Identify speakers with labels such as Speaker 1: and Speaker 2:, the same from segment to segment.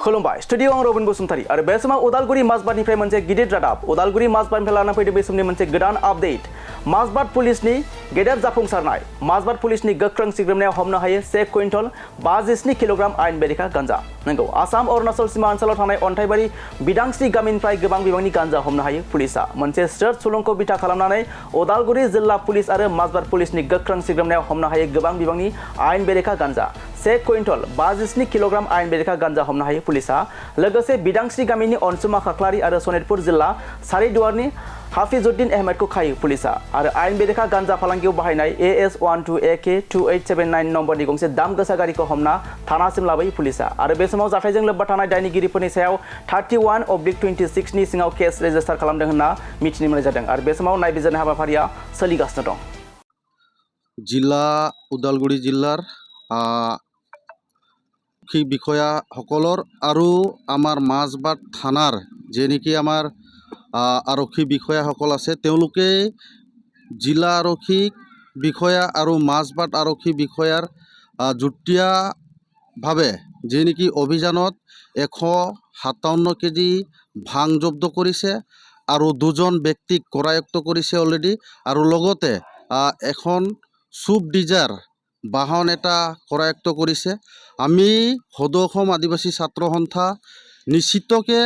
Speaker 1: खुलुमबाय स्टुडियो आं रबिन बसुमतारी आरो बे समाव उदालगुरि माजबादनिफ्राय मोनसे गिदिर रादाब उदालगुरि माजबादनिफ्राय लाना फैदों बे समनि मोनसे गोदान आपडेट माजबाद पुलिसनि गेदेर जाफुंसारनाय माजबाद पुलिसनि गोख्रों सिग्रोमनायाव हमनो हायो 1 कुइन्टल 57 किल'ग्राम आयेन बेरेखा गांजा नंगौ आसाम अरुणाचल सीमा ओनसोलाव थानाय अन्थाइबारि बिदांस्रि गामिनिफ्राय गोबां बिबांनि गांजा हमनो हायो पुलिसा मोनसे स्टेट सुलुंखौ बिथा खालामनानै उदालगुरि जिल्ला पुलिस आरो माजबाद पुलिसनि गोख्रों सिग्रोमनायाव हमनो हायो गोबां बिबांनि आयेन बेरेखा गांजा 1 कुइन्टल 57 किल'ग्राम आयेन बेरेखा गांजा हमनो हायो पुलिसा लोगोसे बिदांस्रि गामिनि अनसुमा खाख्लारि आरो सनितपुर जिल्ला सारिदुवारनि हाफिजुद्दिन अहमदखौ खायो पुलिसा आरो आयेन बेरेखा गांजा फालांगियाव बाहायनाय AS12AK2879 नम्बरनि गंसे दाम गोसा गारिखौ हमना थानासिम लाबोयो पुलिसा आरो बे समाव जाथायजों लोब्बा थानाय दायनिगिरिफोरनि सायाव 31/26 नि सिङाव केस रेजिस्टार खालामदों होनना मिथिनो मोननाय जादों आरो बे समाव नायबिजिरनाय हाबाफारिया सोलिगासिनो दं
Speaker 2: जिल्ला उदालगुरि जिल्लार কি বিষয়া সকলৰ আৰু আমাৰ মাজবাট থানাৰ যেনেকি আমাৰ আৰক্ষী বিষয়াসকল আছে তেওঁলোকে জিলা আৰক্ষী বিষয়া আৰু মাজবাট আৰক্ষী বিষয়াৰ যুটীয়াভাৱে যেনেকি অভিযানত 157 কেজি ভাং জব্দ কৰিছে আৰু দুজন ব্যক্তিক কৰায়ত্ব কৰিছে অলৰেডি আৰু লগতে এখন সুপ ডিজাৰ বাহন এটা কৰায়ত্ব কৰিছে আমি সদৌ অসম আদিবাসী ছাত্ৰ সন্থা নিশ্চিতকে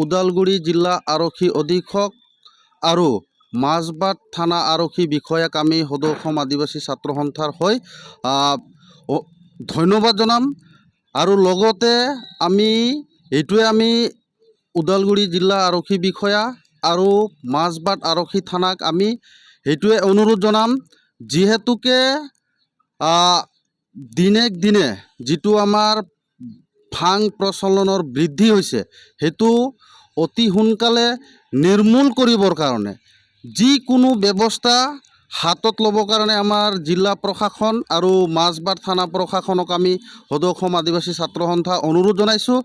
Speaker 2: উদালগুৰি জিলা আৰক্ষী অধীক্ষক আৰু মাজবাট থানা আৰক্ষী বিষয়াক আমি সদৌ অসম আদিবাসী ছাত্ৰ সন্থাৰ হৈ ধন্যবাদ জনাম আৰু লগতে আমি উদালগুৰি জিলা আৰক্ষী বিষয়া আৰু মাজবাট আৰক্ষী থানাক আমি এইটোৱে অনুৰোধ জনাম যিহেতুকে দিনে দিনে যিটো আমাৰ ভাং প্ৰচলনৰ বৃদ্ধি হৈছে হেতু অতি সোনকালে নিৰ্মূল কৰিবৰ কাৰণে যিকোনো ব্যৱস্থা হাতত ল'বৰ কাৰণে আমাৰ জিলা প্ৰশাসন আৰু মাজবাট থানা প্ৰশাসনক আমি সদৌ অসম আদিবাসী ছাত্ৰ সন্থা অনুৰোধ জনাইছোঁ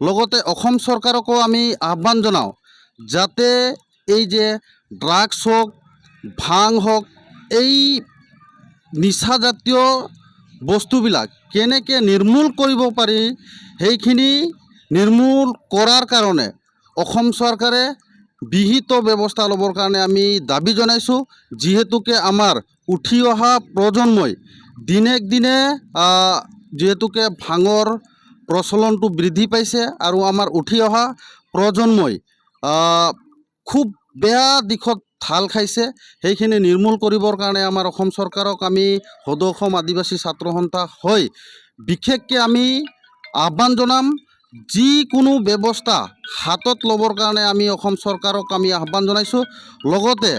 Speaker 2: লগতে অসম চৰকাৰকো আমি আহ্বান জনাওঁ যাতে এই যে ড্ৰাগছ হওক ভাং হওক এই নিচাজাতীয় বস্তুবিলাক কেনেকৈ নিৰ্মূল কৰিব পাৰি সেইখিনি নিৰ্মূল কৰাৰ কাৰণে অসম চৰকাৰে বিহিত ব্যৱস্থা ল'বৰ কাৰণে আমি দাবী জনাইছোঁ যিহেতুকে আমাৰ উঠি অহা প্ৰজন্মই দিনে দিনে যিহেতুকে ভাঙৰ প্ৰচলনটো বৃদ্ধি পাইছে আৰু আমাৰ উঠি অহা প্ৰজন্মই খুব বেয়া দিশত ঢাল খাইছে সেইখিনি নিৰ্মূল কৰিবৰ কাৰণে আমাৰ অসম চৰকাৰক আমি সদৌ অসম আদিবাসী ছাত্ৰ সন্থা হৈ বিশেষকৈ আমি আহ্বান জনাম যিকোনো ব্যৱস্থা হাতত ল'বৰ কাৰণে আমি অসম চৰকাৰক আমি আহ্বান জনাইছোঁ লগতে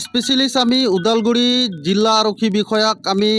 Speaker 2: স্পেচিয়েলিষ্ট আমি উদালগুৰি জিলা আৰক্ষী বিষয়াক আমি